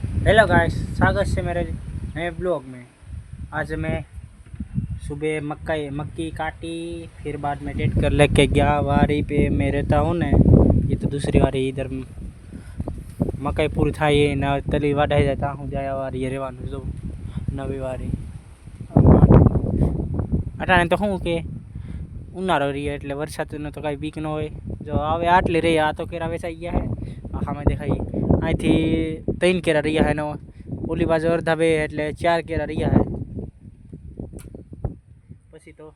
Hello guys, स्वागत है मेरे नए ब्लॉग में। आज मैं सुबह मक्की काटी, फिर बाद में डेट कर लेके गया वारी पे मैं रहता हूँ ने। ये तो दूसरी वारी इधर मकई पूरी थाई ना तली वाढ़ाई जाता हूँ जाया वारी ये રહેવાનું જો નવી વારી અટાણે તો શું કે ઉનાળો રહીએ એટલે વરસાદનો તો કાંઈ બીક ન હોય। જો હવે આટલી રહી આ તો કેરા વેચાઈ ગયા હે આખામાં દેખાય અહીંથી 3 કેરા રહ્યા હે ને ઓલી બાજુ અડધા બે એટલે 4 કેરા રહ્યા હે। પછી તો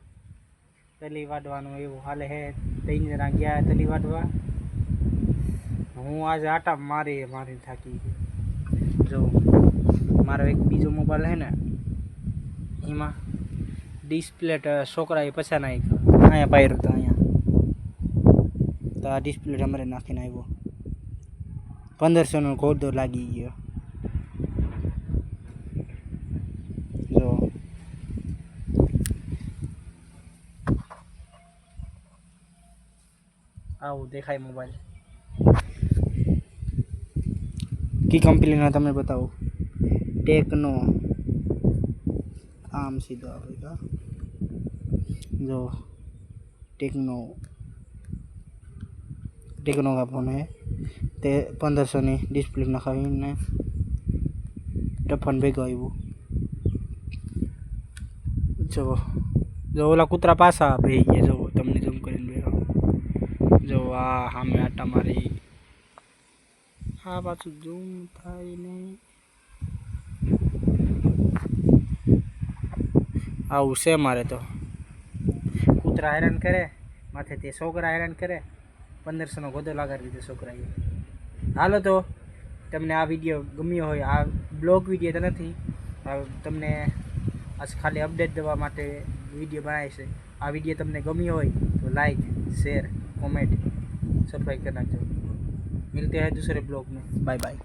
તલી વાઢવાનું એવું હાલે હે। 3 જણા ગયા તલી વાઢવા। હું આજે આટા મારી થાકી ગયો। જો મારો એક બીજો મોબાઈલ હે ને એમાં ડિસ્પ્લે છોકરાએ પછા નાખ્યો અહીંયા પાયરો તો અહીંયા તો આ ડિસ્પ્લે અમારે નાખીને આવ્યો। 1500નો ઘોડો લાગી ગયો। જો આવું દેખાય મોબાઈલ। કી કંપનીનો તમે બતાવો? ટેકનો આમ સીધો આવે जो टेक्नो का फोन है ते 1500 ની ડિસ્પ્લે નખાવીને ટફન ભેગો આવ્યો। જો ઓલા કૂતરા પાછા બેહી ગયા। જો તમને ઝૂમ કરીને બેહાડું। જો આ સામે આટા મારી આ પાછું ઝૂમ થાય ને આવું છે મારે તો। કૂતરા હેરાન કરે માથે તે છોકરા હેરાન કરે। 1500નો ગોદો લગાડી દીધો છોકરાએ। હાલો તો તમને આ વિડીયો ગમ્યો હોય, આ બ્લોગ વિડીયો તો નથી, તમને આજ ખાલી અપડેટ દેવા માટે વિડીયો બનાવી છે। આ વિડીયો તમને ગમ્યો હોય તો લાઈક शेयर कमेंट सब्सक्राइब करना। मिलते हैं दूसरे ब्लॉग में। Bye bye.